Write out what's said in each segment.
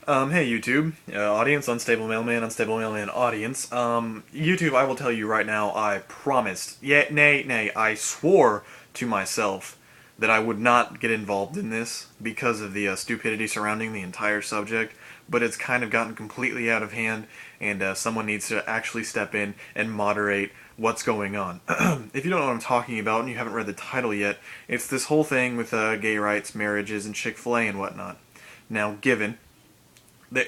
Hey YouTube, audience, unstable mailman audience. YouTube, I will tell you right now, I promised, nay, I swore to myself that I would not get involved in this because of the stupidity surrounding the entire subject, but it's kind of gotten completely out of hand, and someone needs to actually step in and moderate what's going on. If you don't know what I'm talking about and you haven't read the title yet, it's this whole thing with gay rights, marriages, and Chick-fil-A and whatnot. Now, given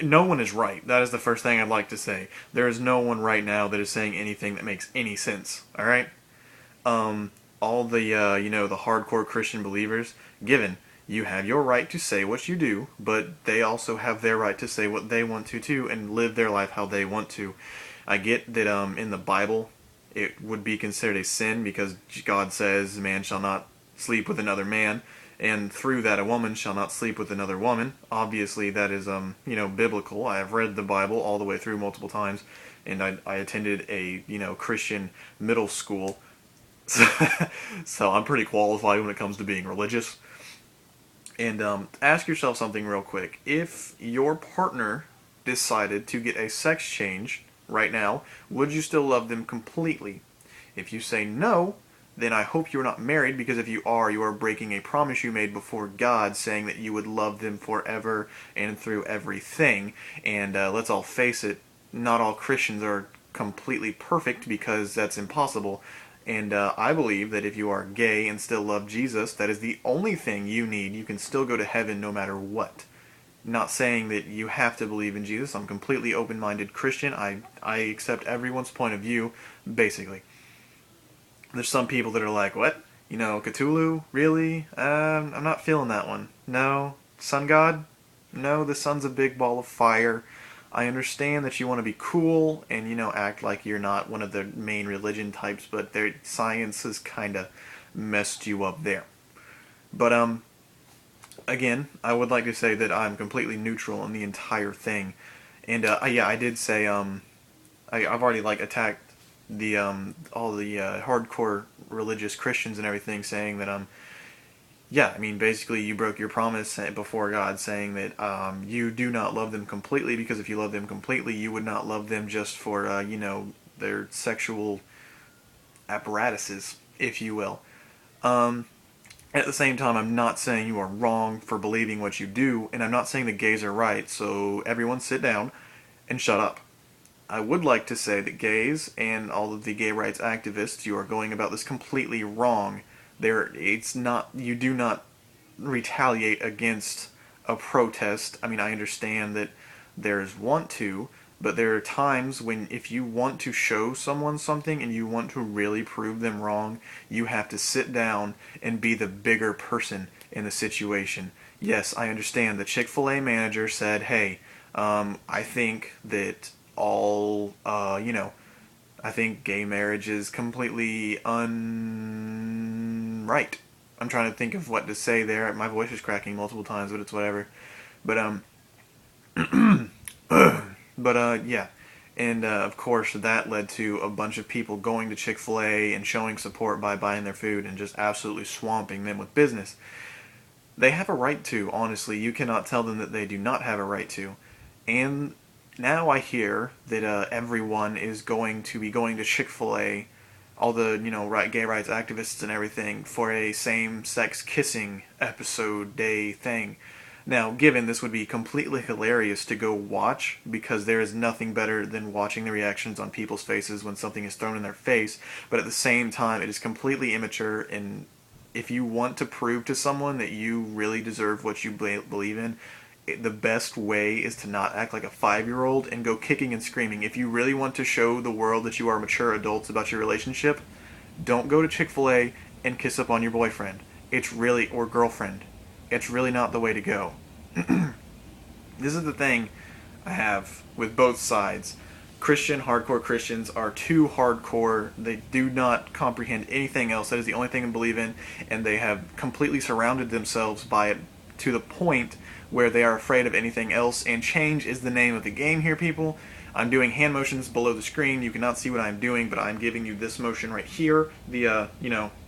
no one is right. That is the first thing I'd like to say. There is no one right now that is saying anything that makes any sense. All right. All the the hardcore Christian believers, given you have your right to say what you do, but they also have their right to say what they want to too and live their life how they want to. I get that in the Bible it would be considered a sin because God says man shall not sleep with another man, and through that a woman shall not sleep with another woman. Obviously that is biblical. I have read the Bible all the way through multiple times, and I attended a Christian middle school, so I'm pretty qualified when it comes to being religious. And ask yourself something real quick. If your partner decided to get a sex change right now, would you still love them completely? If you say no, then I hope you're not married, because if you are breaking a promise you made before God, saying that you would love them forever and through everything. And let's all face it, not all Christians are completely perfect, because that's impossible. And I believe that if you are gay and still love Jesus, that is the only thing you need. You can still go to heaven no matter what. Not saying that you have to believe in Jesus. I'm a completely open-minded Christian. I accept everyone's point of view, basically. There's some people that are like, what? Cthulhu? Really? I'm not feeling that one. No. Sun God? No, the sun's a big ball of fire. I understand that you want to be cool and, act like you're not one of the main religion types, but their science has kind of messed you up there. But, again, I would like to say that I'm completely neutral on the entire thing. And, yeah, I did say, I've already, attacked the all the hardcore religious Christians and everything, saying that yeah, I mean, basically you broke your promise before God, saying that you do not love them completely, because if you love them completely, you would not love them just for their sexual apparatuses, if you will. At the same time, I'm not saying you are wrong for believing what you do, and I'm not saying the gays are right. So everyone sit down and shut up. I would like to say that gays and all of the gay rights activists, you are going about this completely wrong. It's not, you do not retaliate against a protest. I mean, I understand that there's want to, but there are times when if you want to show someone something and you want to really prove them wrong, you have to sit down and be the bigger person in the situation. Yes, I understand. The Chick-fil-A manager said, hey, I think that I think gay marriage is completely unright. I'm trying to think of what to say there. My voice is cracking multiple times, but it's whatever. But yeah. And of course, that led to a bunch of people going to Chick-fil-A and showing support by buying their food and just absolutely swamping them with business. They have a right to, honestly. You cannot tell them that they do not have a right to. And now I hear that everyone is going to be going to Chick-fil-A, all the, gay rights activists and everything, for a same-sex kissing episode day thing. Now, given this would be completely hilarious to go watch, because there is nothing better than watching the reactions on people's faces when something is thrown in their face, but at the same time, it is completely immature, and if you want to prove to someone that you really deserve what you believe in, the best way is to not act like a 5-year-old and go kicking and screaming. If you really want to show the world that you are mature adults about your relationship, don't go to Chick-fil-A and kiss up on your boyfriend. Or girlfriend. It's really not the way to go. This is the thing I have with both sides. Hardcore Christians are too hardcore. They do not comprehend anything else. That is the only thing they believe in, and they have completely surrounded themselves by it to the point where they are afraid of anything else, and change is the name of the game here, people. I'm doing hand motions below the screen. You cannot see what I'm doing, but I'm giving you this motion right here, the,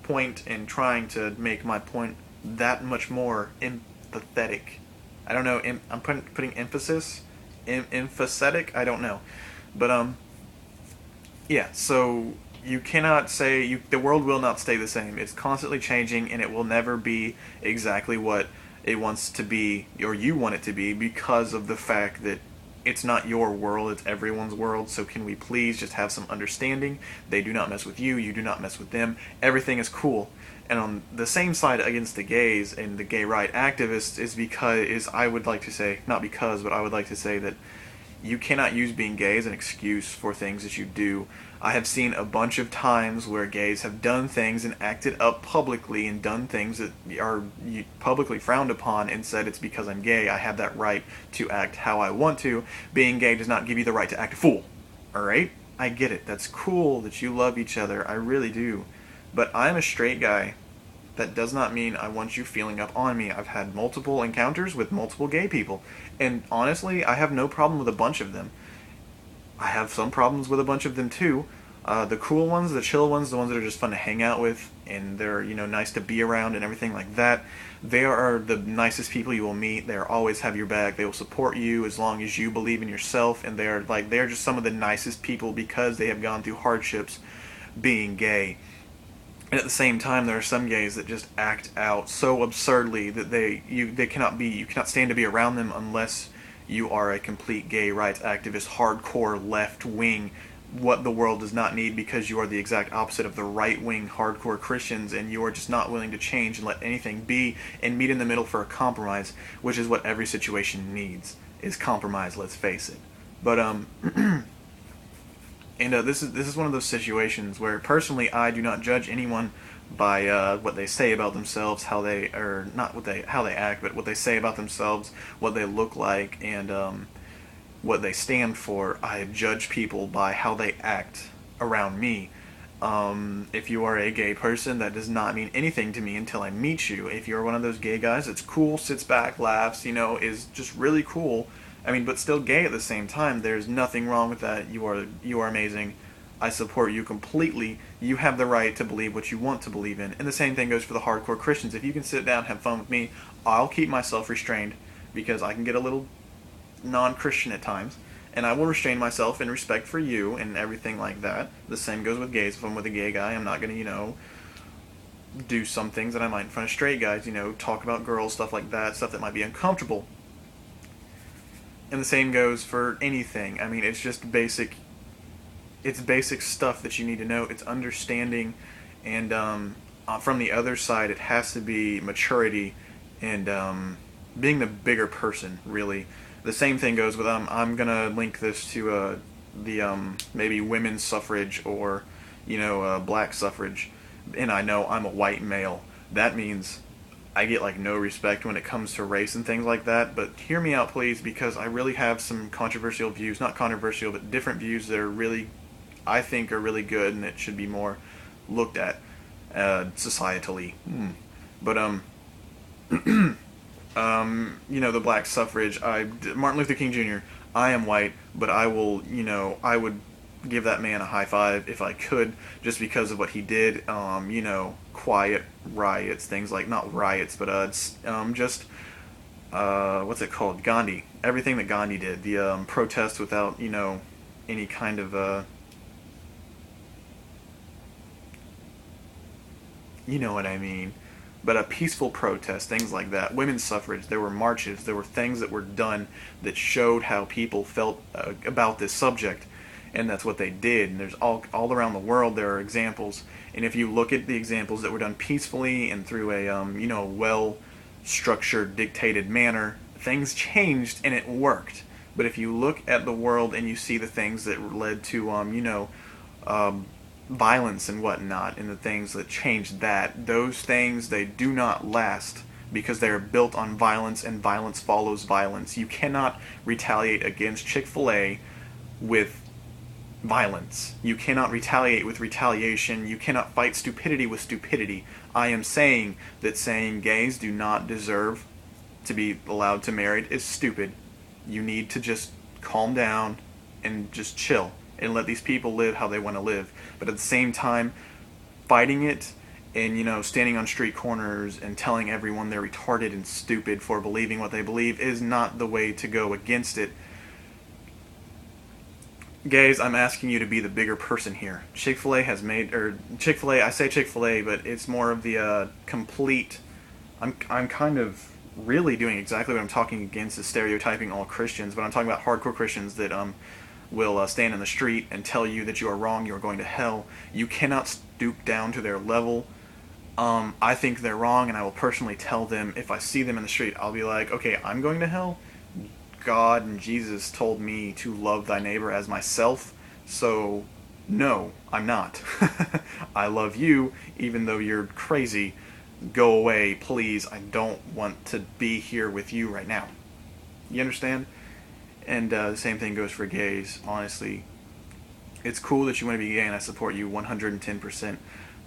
point, and trying to make my point that much more empathetic. I don't know. I'm putting emphasis, emphatic. I don't know, but yeah. So you cannot say the world will not stay the same. It's constantly changing, and it will never be exactly what it wants to be or you want it to be because of the fact that it's not your world, it's everyone's world. So can we please just have some understanding? They do not mess with you, you do not mess with them. Everything is cool. And on the same side against the gays and the gay right activists is I would like to say, not because, but I would like to say that you cannot use being gay as an excuse for things that you do. I have seen a bunch of times where gays have done things and acted up publicly and done things that are publicly frowned upon and said it's because I'm gay, I have that right to act how I want to. Being gay does not give you the right to act a fool. Alright? I get it. That's cool that you love each other. I really do. But I'm a straight guy. That does not mean I want you feeling up on me. I've had multiple encounters with multiple gay people. And honestly, I have no problem with a bunch of them. I have some problems with a bunch of them too. The cool ones, the chill ones, the ones that are just fun to hang out with, and they're, nice to be around and everything like that. They are the nicest people you will meet. They always have your back. They will support you as long as you believe in yourself, and they're just some of the nicest people because they have gone through hardships being gay. And at the same time, there are some gays that just act out so absurdly that you cannot stand to be around them unless you are a complete gay rights activist, hardcore left wing, what the world does not need, because you are the exact opposite of the right wing hardcore Christians, and you are just not willing to change and let anything be and meet in the middle for a compromise, which is what every situation needs, is compromise. Let's face it. But And this is one of those situations where personally I do not judge anyone by what they say about themselves, how they act, but what they say about themselves, what they look like, and what they stand for. I judge people by how they act around me. If you are a gay person, that does not mean anything to me until I meet you. If you're one of those gay guys that's cool, sits back, laughs, is just really cool, but still gay at the same time, there's nothing wrong with that. You are amazing. I support you completely. You have the right to believe what you want to believe in. And the same thing goes for the hardcore Christians. If you can sit down and have fun with me, I'll keep myself restrained because I can get a little non-Christian at times. And I will restrain myself in respect for you and everything like that. The same goes with gays. If I'm with a gay guy, I'm not going to, do some things that I might in front of straight guys, talk about girls, stuff like that, stuff that might be uncomfortable. And the same goes for anything. It's just basic stuff that you need to know. It's understanding, and from the other side, it has to be maturity and being the bigger person, really. The same thing goes with, I'm going to link this to the maybe women's suffrage or, black suffrage. And I know I'm a white male. That means I get no respect when it comes to race and things like that, but hear me out please, because I really have some controversial views, not controversial, but different views that I think are really good and it should be more looked at societally. But the black suffrage, Martin Luther King Jr., I am white, but I would give that man a high five if I could, just because of what he did. Quiet riots, things like, not riots, but just what's it called? Gandhi. Everything that Gandhi did, the protests without any kind of you know what I mean. But a peaceful protest, things like that. Women's suffrage, there were marches, there were things that were done that showed how people felt about this subject. And that's what they did. And there's all around the world there are examples. And if you look at the examples that were done peacefully and through a well-structured, dictated manner, things changed and it worked. But if you look at the world and you see the things that led to violence and whatnot, and the things that changed that, those things, they do not last because they are built on violence, and violence follows violence. You cannot retaliate against Chick-fil-A with violence. You cannot retaliate with retaliation. You cannot fight stupidity with stupidity. I am saying that saying gays do not deserve to be allowed to marry is stupid. You need to just calm down and just chill and let these people live how they want to live. But at the same time, fighting it and, you know, standing on street corners and telling everyone they're retarded and stupid for believing what they believe is not the way to go against it. Gays, I'm asking you to be the bigger person here. Chick-fil-A has made, or Chick-fil-A, I say Chick-fil-A, but it's more of the complete, I'm kind of really doing exactly what I'm talking against, is stereotyping all Christians, but I'm talking about hardcore Christians that will stand in the street and tell you that you are wrong, you are going to hell. You cannot stoop down to their level. I think they're wrong, and I will personally tell them, if I see them in the street, I'll be like, okay, I'm going to hell. God and Jesus told me to love thy neighbor as myself, so no, I'm not. I love you, even though you're crazy. Go away, please. I don't want to be here with you right now. You understand? And the same thing goes for gays, honestly. It's cool that you want to be gay, and I support you 110%,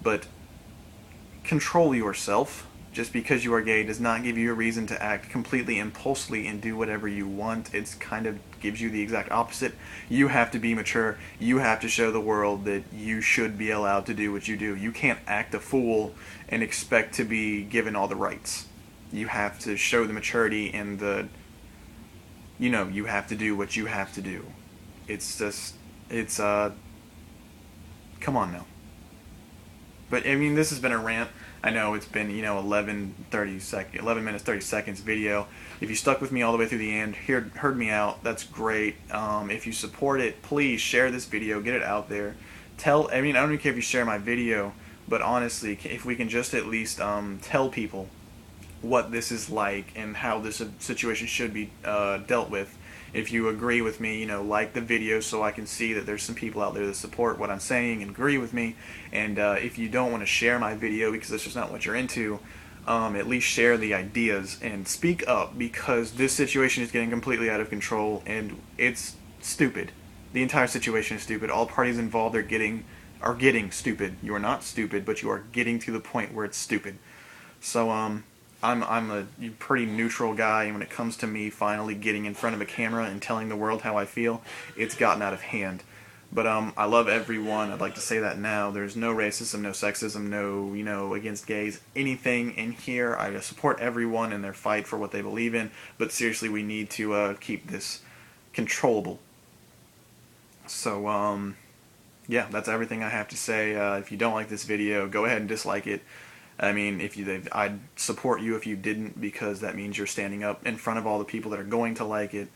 but control yourself. Just because you are gay does not give you a reason to act completely impulsively and do whatever you want. It's kind of gives you the exact opposite. You have to be mature. You have to show the world that you should be allowed to do what you do. You can't act a fool and expect to be given all the rights. You have to show the maturity and you have to do what you have to do. Come on now. But I mean, this has been a rant. I know it's been, 11 minutes, 30 seconds video. If you stuck with me all the way through the end, heard me out, that's great. If you support it, please share this video, get it out there. I don't even care if you share my video, but honestly, if we can just at least tell people what this is like and how this situation should be dealt with. If you agree with me, like the video so I can see that there's some people out there that support what I'm saying and agree with me. And if you don't want to share my video because that's just not what you're into, at least share the ideas and speak up, because this situation is getting completely out of control and it's stupid. The entire situation is stupid. All parties involved are getting stupid. You are not stupid, but you are getting to the point where it's stupid. So I'm a pretty neutral guy, and when it comes to me finally getting in front of a camera and telling the world how I feel, it's gotten out of hand. But I love everyone. I'd like to say that now. There's no racism, no sexism, no, against gays, anything in here. I support everyone in their fight for what they believe in, but seriously, we need to keep this controllable. So, yeah, that's everything I have to say. If you don't like this video, go ahead and dislike it. I mean, I'd support you if you didn't, because that means you're standing up in front of all the people that are going to like it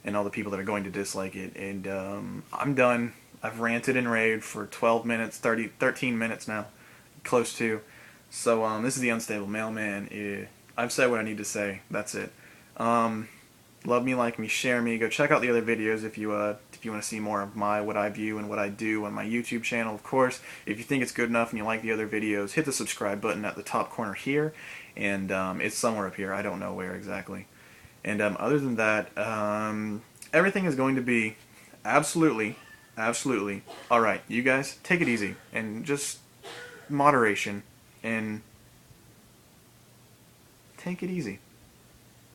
and all the people that are going to dislike it. And I'm done. I've ranted and raved for 12 minutes, 13 minutes now, close to. So this is the Unstable Mailman. I've said what I need to say. That's it. Love me, like me, share me. Go check out the other videos if you want to see more of what I view and what I do on my YouTube channel. Of course, if you think it's good enough and you like the other videos, hit the subscribe button at the top corner here, and it's somewhere up here. I don't know where exactly. And other than that, everything is going to be absolutely alright. You guys, take it easy, and just moderation, and take it easy.